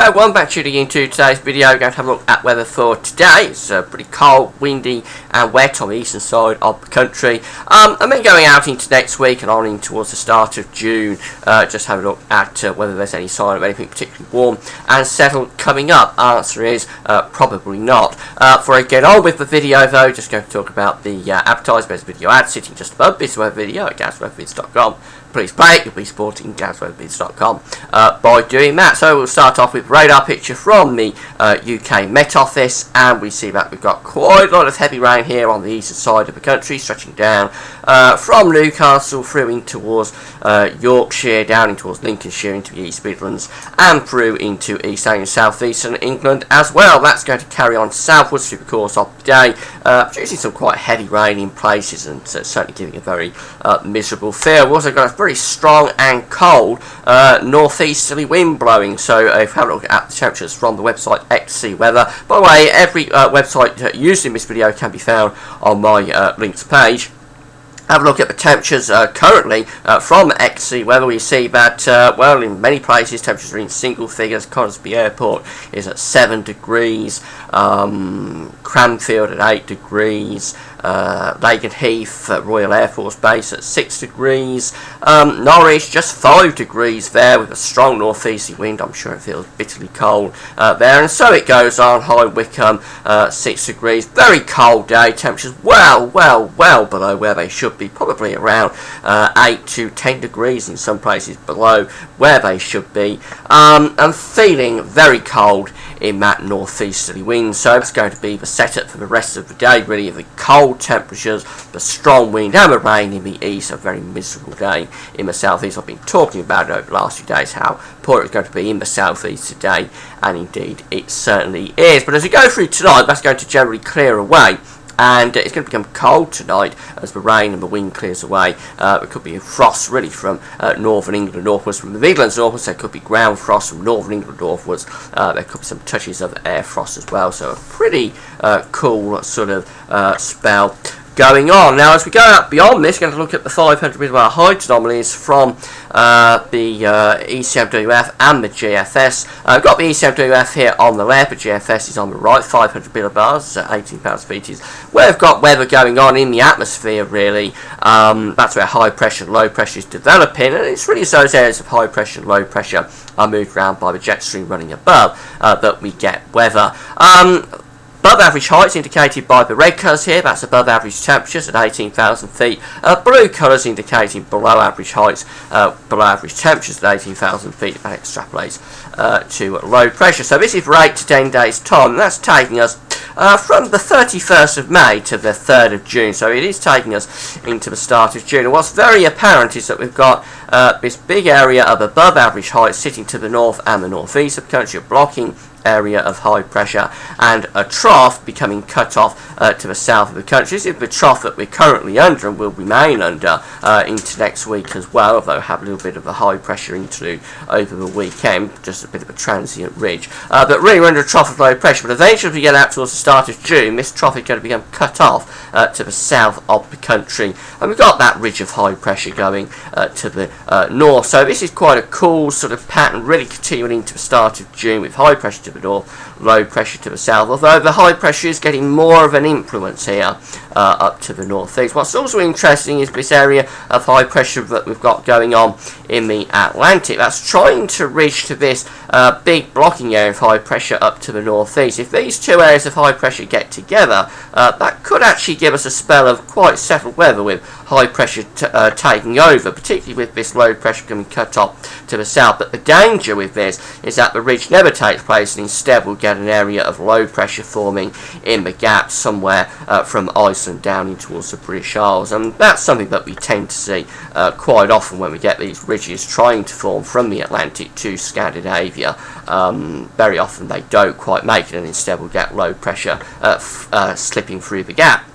Welcome back tuning into today's video. We're going to have a look at weather for today. It's pretty cold, windy and wet on the eastern side of the country. And then going out into next week and on in towards the start of June, just have a look at whether there's any sign of anything particularly warm and settled coming up. Answer is probably not. Before I get on with the video though, just going to talk about the advertisement. There's a video ad sitting just above this weather video at gazweathervids.com. Please play it, you'll be supporting gazweathervids.com by doing that. So we'll start off with radar picture from the UK Met Office, and we see that we've got quite a lot of heavy rain here on the eastern side of the country, stretching down from Newcastle through in towards Yorkshire, down in towards Lincolnshire, into the East Midlands, and through into East and South Eastern England as well. That's going to carry on southwards through the course of the day, producing some quite heavy rain in places, and certainly giving a very miserable feel. We've also got a very strong and cold northeasterly wind blowing. So if you have a look at the temperatures from the website XC Weather, by the way, every website used in this video can be found on my links page. Have a look at the temperatures currently from XC Weather. We see that, well, in many places temperatures are in single figures. Conisbee Airport is at 7 degrees, Cranfield at 8 degrees, Lakenheath at Royal Air Force Base at 6 degrees, Norwich just 5 degrees there with a strong northeasterly wind. I'm sure it feels bitterly cold there, and so it goes on. High Wycombe 6 degrees, very cold day, temperatures well below where they should be, probably around 8 to 10 degrees in some places below where they should be, and feeling very cold in that northeasterly wind. So it's going to be the setup for the rest of the day, really. The cold temperatures, the strong wind and the rain in the east. A very miserable day in the southeast. I've been talking about it over the last few days how poor it's going to be in the southeast today, and indeed it certainly is. But as we go through tonight, that's going to generally clear away, and it's going to become cold tonight as the rain and the wind clears away. There could be frost really from northern England northwards, from the Midlands northwards. There could be ground frost from northern England northwards. There could be some touches of air frost as well. So a pretty cool sort of spell going on. Now, as we go out beyond this, we're going to look at the 500 millibar height anomalies from the ECMWF and the GFS. I've got the ECMWF here on the left, but GFS is on the right. 500 millibars, 18 pounds feet is where we've got weather going on in the atmosphere, really. That's where high pressure and low pressure is developing, and it's really those areas of high pressure and low pressure are moved around by the jet stream running above that we get weather. Above average heights indicated by the red colours here, that's above average temperatures at 18,000 feet. Blue colours indicating below average heights, below average temperatures at 18,000 feet. That extrapolates to low pressure. So this is for 8 to 10 days time, and that's taking us from the 31st of May to the 3rd of June. So it is taking us into the start of June. And what's very apparent is that we've got this big area of above average height sitting to the north and the northeast of the country, blocking area of high pressure, and a trough becoming cut off to the south of the country. This is the trough that we're currently under and will remain under into next week as well, although have a little bit of a high pressure interlude over the weekend, just a bit of a transient ridge. But really we're under a trough of low pressure, but eventually as we get out towards the start of June, this trough is going to become cut off to the south of the country, and we've got that ridge of high pressure going to the north. So this is quite a cool sort of pattern, really continuing into the start of June with high pressure to the north, low pressure to the south, although the high pressure is getting more of an influence here up to the northeast. What's also interesting is this area of high pressure that we've got going on in the Atlantic. That's trying to reach to this big blocking area of high pressure up to the northeast. If these two areas of high pressure get together, that could actually give us a spell of quite settled weather with high pressure taking over, particularly with this low pressure coming cut off to the south. But the danger with this is that the ridge never takes place, and instead we'll get an area of low pressure forming in the gap somewhere from Iceland down in towards the British Isles, and that's something that we tend to see quite often when we get these ridges trying to form from the Atlantic to Scandinavia. Very often they don't quite make it, and instead we'll get low pressure slipping through the gap.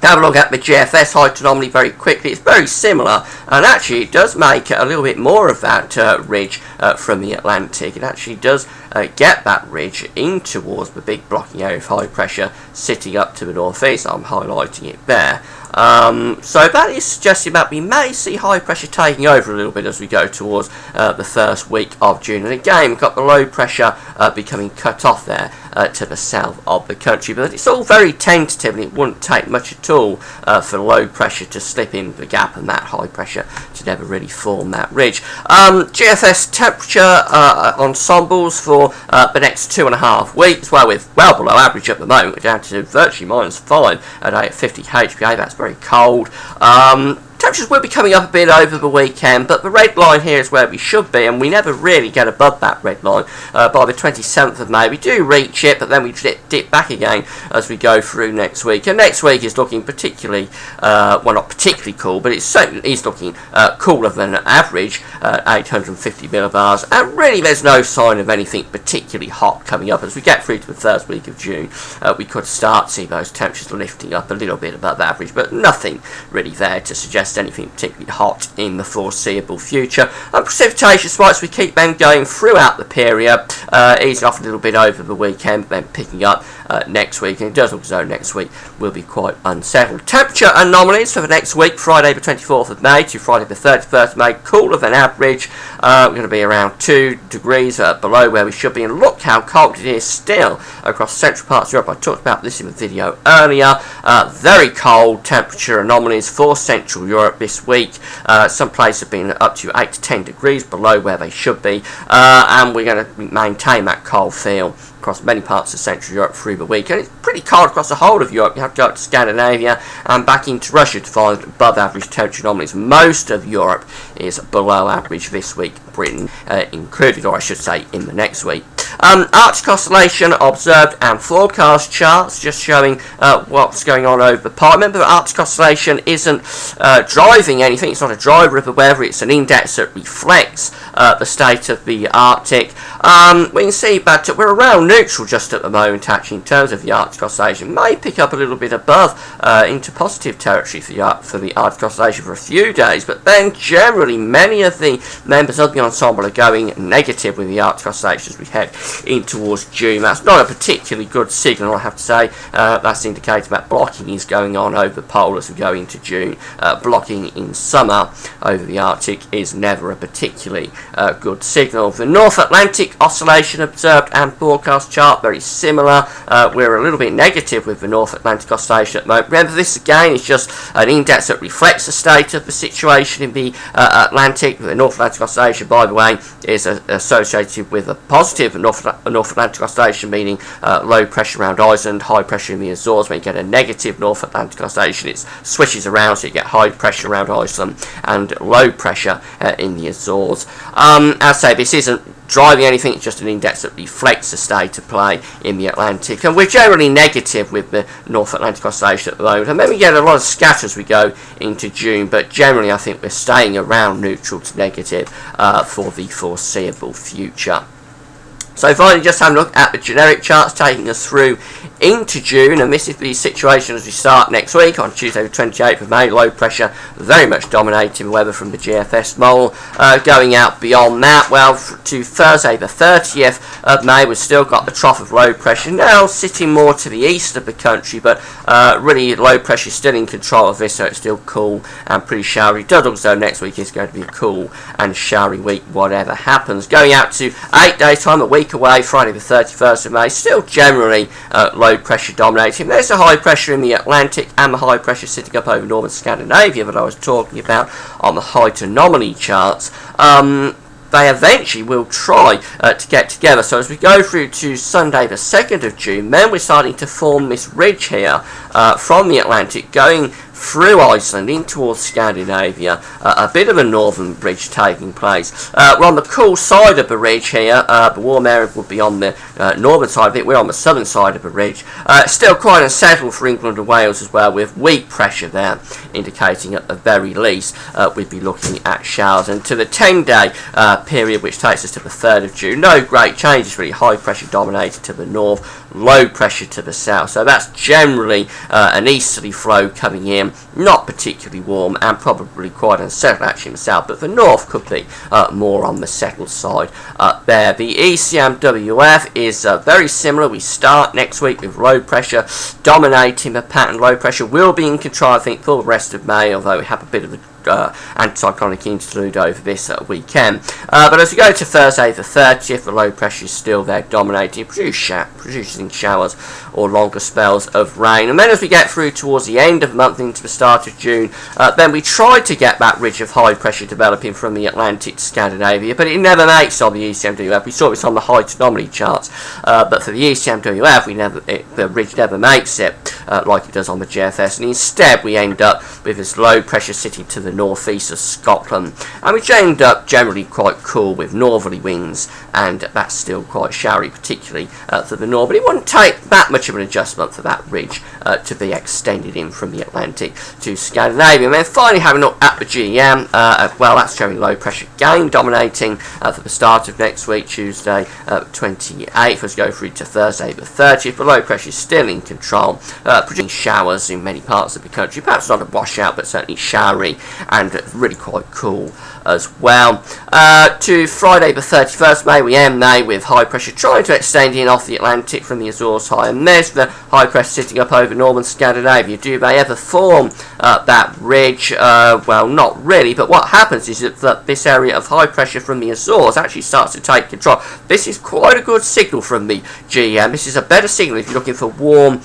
Have a look at the GFS height anomaly very quickly. It's very similar, and actually it does make a little bit more of that ridge from the Atlantic. It actually does get that ridge in towards the big blocking area of high pressure sitting up to the northeast. I'm highlighting it there. So that is suggesting that we may see high pressure taking over a little bit as we go towards the first week of June. And again, we've got the low pressure becoming cut off there to the south of the country. But it's all very tentative, and it wouldn't take much at all for low pressure to slip in the gap and that high pressure to never really form that ridge. GFS temperature ensembles for the next 2.5 weeks. Well, we're well below average at the moment. We're down to virtually -5 at 850 HPA. That's very cold. Temperatures will be coming up a bit over the weekend, but the red line here is where we should be, and we never really get above that red line. By the 27th of May, we do reach it, but then we dip back again as we go through next week. And next week is looking particularly, well, not particularly cool, but it certainly is looking cooler than average, 850 millibars. And really, there's no sign of anything particularly hot coming up. As we get through to the first week of June, we could start seeing those temperatures lifting up a little bit above average, but nothing really there to suggest anything particularly hot in the foreseeable future. And precipitation spikes, we keep them going throughout the period, easing off a little bit over the weekend, then picking up next week, and it does look as though next week will be quite unsettled. Temperature anomalies for the next week, Friday the 24th of May to Friday the 31st of May, cooler than average. We're going to be around 2 degrees below where we should be, and look how cold it is still across central parts of Europe. I talked about this in the video earlier. Very cold temperature anomalies for Central Europe this week. Some places have been up to 8 to 10 degrees below where they should be, and we're going to maintain that cold feel across many parts of Central Europe through the week. And it's pretty cold across the whole of Europe. You have to go up to Scandinavia and back into Russia to find above average temperature anomalies. Most of Europe is below average this week, Britain included, or I should say in the next week. Arctic oscillation observed and forecast charts just showing what's going on over the pipe. Remember that Arctic oscillation isn't driving anything. It's not a driver of the weather. It's an index that reflects the state of the Arctic. We can see that we're around neutral just at the moment, actually, in terms of the Arctic oscillation. May pick up a little bit above into positive territory for the Arctic oscillation for a few days, but then generally many of the members of the ensemble are going negative with the Arctic oscillation as we head in towards June. That's not a particularly good signal, I have to say. That's indicating that blocking is going on over the pole as we go into June. Blocking in summer over the Arctic is never a particularly good signal. The North Atlantic oscillation observed and forecast chart, very similar. We're a little bit negative with the North Atlantic oscillation at the moment. Remember, this again is just an index that reflects the state of the situation in the Atlantic. The North Atlantic oscillation, by the way, is associated with a positive North Atlantic oscillation, meaning low pressure around Iceland, high pressure in the Azores. When you get a negative North Atlantic oscillation, it switches around, so you get high pressure around Iceland and low pressure in the Azores. As I say, this isn't driving anything, it's just an index that reflects the state of play in the Atlantic, and we're generally negative with the North Atlantic oscillation at the moment, and then we get a lot of scatter as we go into June, but generally I think we're staying around neutral to negative for the foreseeable future. So finally, just have a look at the generic charts taking us through into June, and this is the situation as we start next week on Tuesday the 28th of May. Low pressure very much dominating weather from the GFS model. Going out beyond that, well, to Thursday the 30th of May, we've still got the trough of low pressure now sitting more to the east of the country, but really low pressure is still in control of this, so it's still cool and pretty showery. It does look as though next week is going to be a cool and showery week, whatever happens. Going out to 8 days time, a week away, Friday the 31st of May, still generally low pressure dominating. There's a high pressure in the Atlantic and the high pressure sitting up over northern Scandinavia that I was talking about on the height anomaly charts. They eventually will try to get together. So as we go through to Sunday the 2nd of June, then we're starting to form this ridge here from the Atlantic going through Iceland in towards Scandinavia, a bit of a northern ridge taking place. We're on the cool side of the ridge here. The warm area would be on the northern side of it. We're on the southern side of the ridge. Still quite unsettled for England and Wales as well, with weak pressure there, indicating at the very least we'd be looking at showers. And to the 10-day period, which takes us to the 3rd of June, no great changes really. High pressure dominated to the north, low pressure to the south. So that's generally an easterly flow coming in. Not particularly warm and probably quite unsettled actually in the south, but the north could be more on the settled side there. The ECMWF is very similar. We start next week with low pressure dominating the pattern. Low pressure will be in control, I think, for the rest of May, although we have a bit of a anticyclonic interlude over this weekend. But as we go to Thursday the 30th, the low pressure is still there dominating, producing showers or longer spells of rain. And then as we get through towards the end of the month into the start of June, then we try to get that ridge of high pressure developing from the Atlantic to Scandinavia, but it never makes on the ECMWF. We saw this on the height anomaly charts, but for the ECMWF, the ridge never makes it like it does on the GFS, and instead we end up with this low pressure sitting to the northeast of Scotland, and which end up generally quite cool with northerly winds, and that's still quite showery, particularly for the north. But it wouldn't take that much of an adjustment for that ridge to be extended in from the Atlantic to Scandinavia. And then finally having a look at the GEM, well, that's showing low pressure again dominating for the start of next week, Tuesday 28th, as we go through to Thursday the 30th. The low pressure is still in control, producing showers in many parts of the country, perhaps not a washout, but certainly showery and really quite cool as well. To Friday the 31st May, we end May with high pressure trying to extend in off the Atlantic from the Azores high, and there's the high pressure sitting up over northern Scandinavia. Do they ever form that ridge? Well, not really, but what happens is that this area of high pressure from the Azores actually starts to take control. This is quite a good signal from the GEM. This is a better signal if you're looking for warm,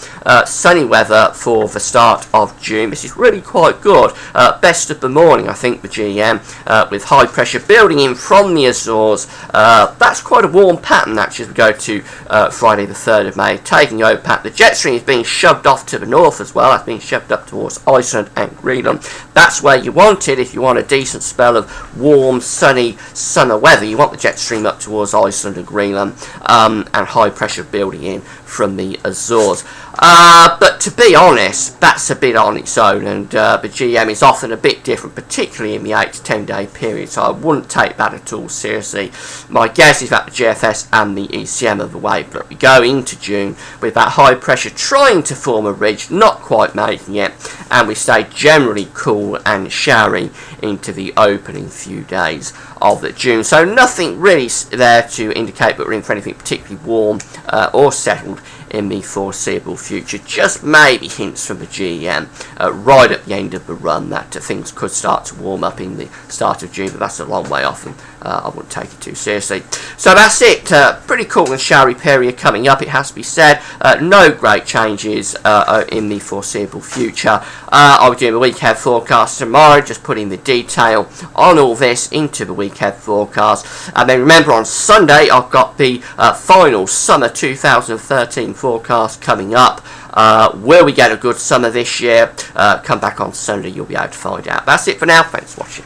sunny weather for the start of June. This is really quite good. Best of the morning, I think, the GEM, with high pressure building in from the Azores. That's quite a warm pattern, actually, as we go to Friday the 3rd of May, taking over pattern. The jet stream is being shoved off to the north as well. That's being shoved up towards Iceland and Greenland. That's where you want it if you want a decent spell of warm, sunny summer weather. You want the jet stream up towards Iceland and Greenland, and high pressure building in from the Azores. But to be honest, that's a bit on its own, and the GEM is often a bit different, particularly in the 8 to 10 day period, so I wouldn't take that at all seriously. My guess is that the GFS and the ECM are the way, but we go into June with that high pressure trying to form a ridge, not quite making it, and we stay generally cool and showery into the opening few days of the June. So nothing really there to indicate that we're in for anything particularly warm or settled in the foreseeable future. Just maybe hints from the GEM right at the end of the run that things could start to warm up in the start of June, but that's a long way off, and I wouldn't take it too seriously. So that's it. Pretty cool and showery period coming up, it has to be said. No great changes in the foreseeable future. I'll be doing the week ahead forecast tomorrow, just putting the detail on all this into the week ahead forecast. And then remember, on Sunday I've got the final summer 2013 forecast coming up. Will we get a good summer this year? Come back on Sunday, you'll be able to find out. That's it for now. Thanks for watching.